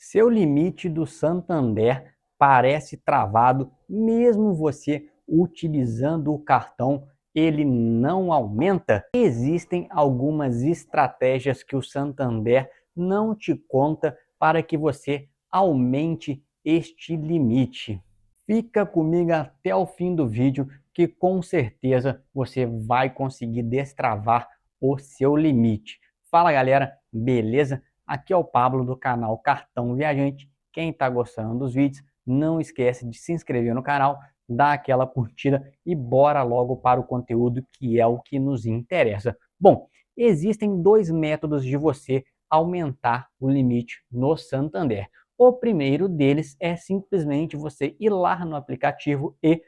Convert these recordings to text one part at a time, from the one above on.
Seu limite do Santander parece travado, mesmo você utilizando o cartão, ele não aumenta? Existem algumas estratégias que o Santander não te conta para que você aumente este limite. Fica comigo até o fim do vídeo que com certeza você vai conseguir destravar o seu limite. Fala galera, beleza? Aqui é o Pablo do canal Cartão Viajante. Quem está gostando dos vídeos, não esquece de se inscrever no canal, dar aquela curtida e bora logo para o conteúdo que é o que nos interessa. Bom, existem dois métodos de você aumentar o limite no Santander. O primeiro deles é simplesmente você ir lá no aplicativo e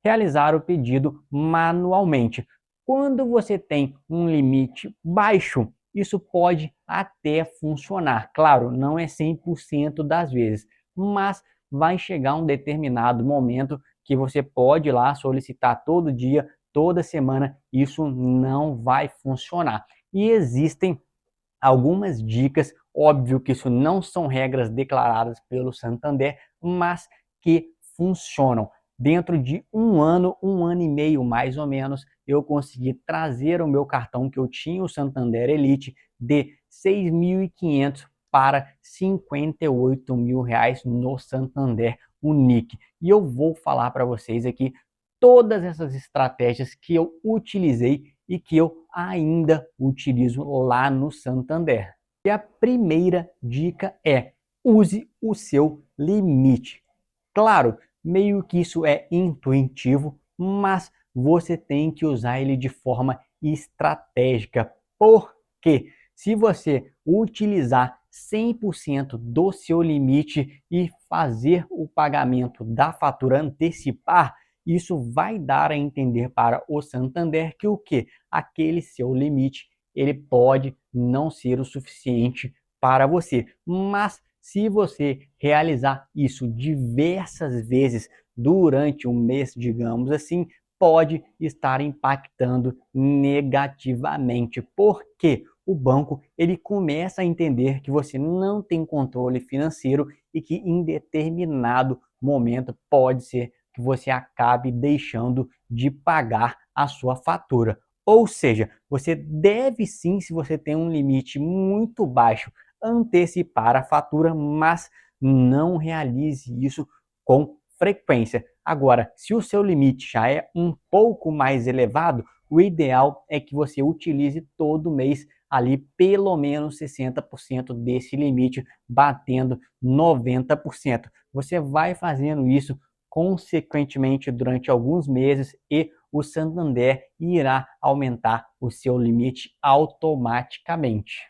realizar o pedido manualmente. Quando você tem um limite baixo, isso pode até funcionar. Claro, não é 100% das vezes, mas vai chegar um determinado momento que você pode ir lá solicitar todo dia, toda semana, isso não vai funcionar. E existem algumas dicas, óbvio que isso não são regras declaradas pelo Santander, mas que funcionam. Dentro de um ano e meio mais ou menos, eu consegui trazer o meu cartão que eu tinha, o Santander Elite, de 6.500 para 58 mil reais no Santander Unique. E eu vou falar para vocês aqui todas essas estratégias que eu utilizei e que eu ainda utilizo lá no Santander. E a primeira dica é: use o seu limite. Claro, meio que isso é intuitivo, mas você tem que usar ele de forma estratégica. Porque se você utilizar 100% do seu limite e fazer o pagamento da fatura antecipar, isso vai dar a entender para o Santander que o que? Aquele seu limite ele pode não ser o suficiente para você. Mas se você realizar isso diversas vezes durante um mês, digamos assim, pode estar impactando negativamente, porque o banco ele começa a entender que você não tem controle financeiro e que em determinado momento pode ser que você acabe deixando de pagar a sua fatura. Ou seja, você deve sim, se você tem um limite muito baixo, antecipar a fatura, mas não realize isso com frequência. Agora, se o seu limite já é um pouco mais elevado, o ideal é que você utilize todo mês ali pelo menos 60% desse limite, batendo 90%. Você vai fazendo isso consequentemente durante alguns meses e o Santander irá aumentar o seu limite automaticamente.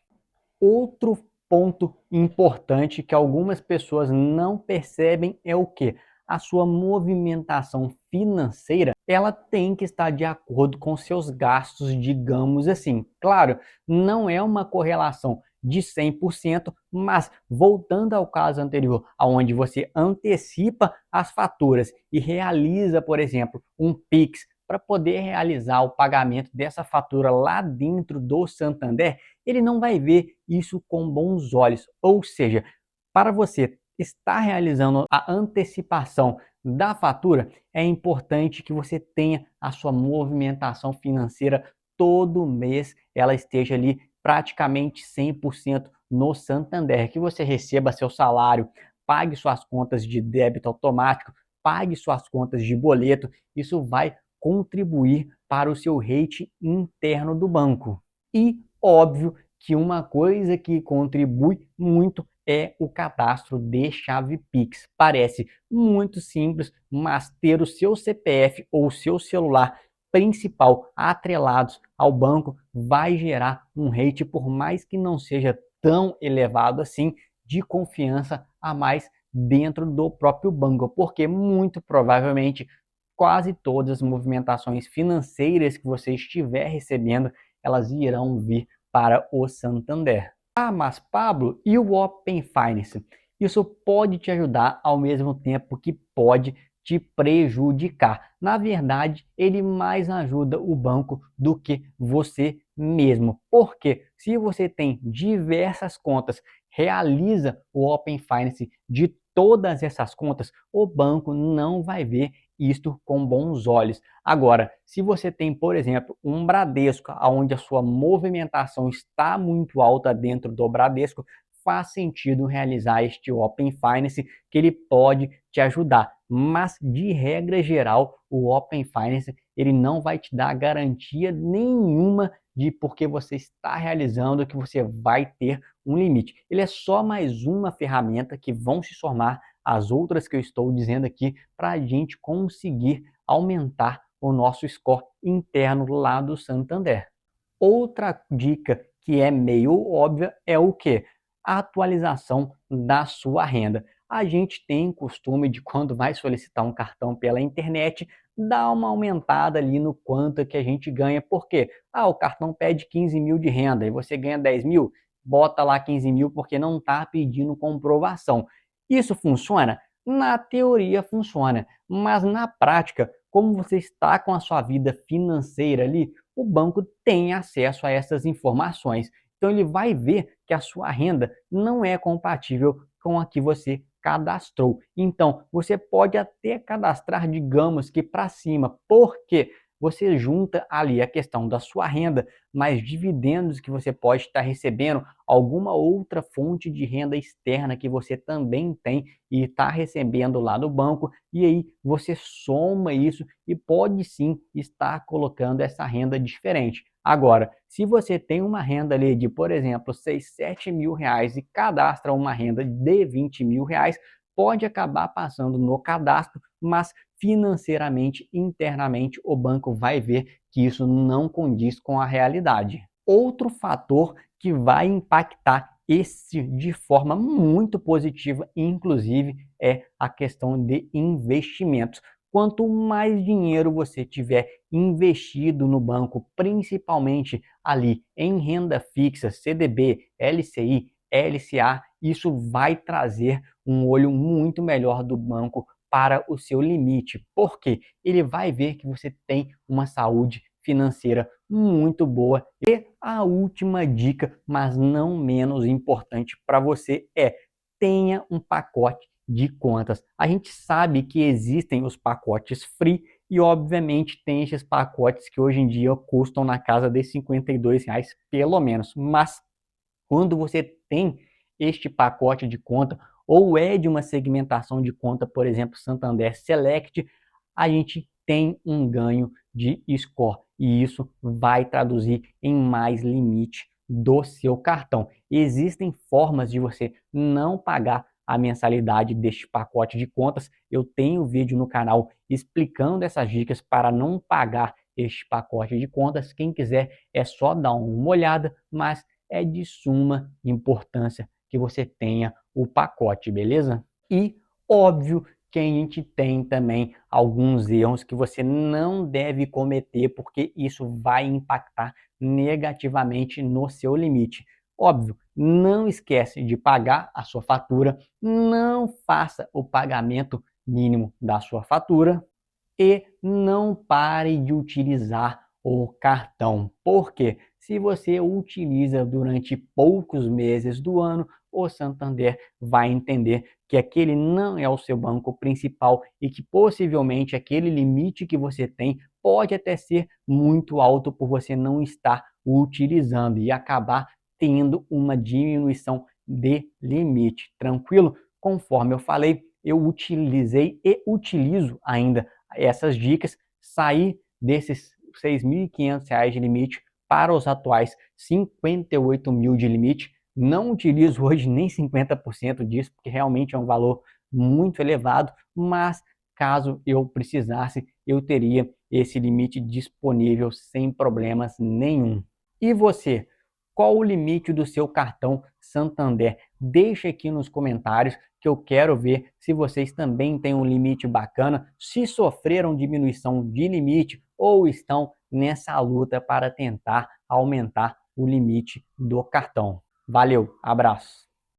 Outro ponto importante que algumas pessoas não percebem é o que? A sua movimentação financeira, ela tem que estar de acordo com seus gastos, digamos assim. Claro, não é uma correlação de 100%, mas voltando ao caso anterior, onde você antecipa as faturas e realiza, por exemplo, um Pix para poder realizar o pagamento dessa fatura lá dentro do Santander, ele não vai ver isso com bons olhos. Ou seja, para você estar realizando a antecipação da fatura, é importante que você tenha a sua movimentação financeira todo mês, ela esteja ali praticamente 100% no Santander, que você receba seu salário, pague suas contas de débito automático, pague suas contas de boleto, isso vai contribuir para o seu rate interno do banco. E óbvio que uma coisa que contribui muito é o cadastro de chave Pix. Parece muito simples, mas ter o seu CPF ou o seu celular principal atrelados ao banco vai gerar um rate, por mais que não seja tão elevado assim, de confiança a mais dentro do próprio banco, porque muito provavelmente quase todas as movimentações financeiras que você estiver recebendo, elas irão vir para o Santander. Ah, mas Pablo, e o Open Finance? Isso pode te ajudar ao mesmo tempo que pode te prejudicar. Na verdade, ele mais ajuda o banco do que você mesmo. Porque se você tem diversas contas realiza o Open Finance de todas essas contas, o banco não vai ver isto com bons olhos. Agora, se você tem, por exemplo, um Bradesco, onde a sua movimentação está muito alta dentro do Bradesco, faz sentido realizar este Open Finance, que ele pode te ajudar. Mas, de regra geral, o Open Finance ele não vai te dar garantia nenhuma de porque você está realizando que você vai ter um limite. Ele é só mais uma ferramenta que vão se somar às outras que eu estou dizendo aqui para a gente conseguir aumentar o nosso score interno lá do Santander. Outra dica que é meio óbvia é o que? A atualização da sua renda. A gente tem costume de, quando vai solicitar um cartão pela internet, dar uma aumentada ali no quanto que a gente ganha. Por quê? O cartão pede 15 mil de renda e você ganha 10 mil, bota lá 15 mil porque não está pedindo comprovação. Isso funciona? Na teoria funciona, mas na prática, como você está com a sua vida financeira ali, o banco tem acesso a essas informações. Então ele vai ver que a sua renda não é compatível com a que você cadastrou. Então você pode até cadastrar, digamos que para cima, porque você junta ali a questão da sua renda, mais dividendos que você pode estar recebendo, alguma outra fonte de renda externa que você também tem e está recebendo lá no banco, e aí você soma isso e pode sim estar colocando essa renda diferente. Agora, se você tem uma renda ali de, por exemplo, 6, 7 mil reais e cadastra uma renda de 20 mil reais, pode acabar passando no cadastro, mas financeiramente, internamente, o banco vai ver que isso não condiz com a realidade. Outro fator que vai impactar esse de forma muito positiva, inclusive, é a questão de investimentos. Quanto mais dinheiro você tiver investido no banco, principalmente ali em renda fixa, CDB, LCI, LCA, isso vai trazer um olho muito melhor do banco para o seu limite, porque ele vai ver que você tem uma saúde financeira muito boa. E a última dica, mas não menos importante para você, é: tenha um pacote de contas. A gente sabe que existem os pacotes free e obviamente tem esses pacotes que hoje em dia custam na casa de R$ 52 pelo menos, mas quando você tem este pacote de conta ou é de uma segmentação de conta, por exemplo, Santander Select, a gente tem um ganho de score e isso vai traduzir em mais limite do seu cartão. Existem formas de você não pagar a mensalidade deste pacote de contas. Eu tenho vídeo no canal explicando essas dicas para não pagar este pacote de contas. Quem quiser é só dar uma olhada, mas é de suma importância que você tenha o pacote, beleza? E óbvio que a gente tem também alguns erros que você não deve cometer, porque isso vai impactar negativamente no seu limite. Óbvio, não esquece de pagar a sua fatura, não faça o pagamento mínimo da sua fatura e não pare de utilizar o cartão. Porque se você utiliza durante poucos meses do ano, o Santander vai entender que aquele não é o seu banco principal e que possivelmente aquele limite que você tem pode até ser muito alto por você não estar utilizando e acabar tendo uma diminuição de limite. Tranquilo? Conforme eu falei, eu utilizei e utilizo ainda essas dicas, sair desses R$ 6.500 de limite para os atuais 58 mil de limite. Não utilizo hoje nem 50% disso, porque realmente é um valor muito elevado, mas caso eu precisasse, eu teria esse limite disponível sem problemas nenhum. E você? Qual o limite do seu cartão Santander? Deixa aqui nos comentários que eu quero ver se vocês também têm um limite bacana, se sofreram diminuição de limite ou estão nessa luta para tentar aumentar o limite do cartão. Valeu, abraço!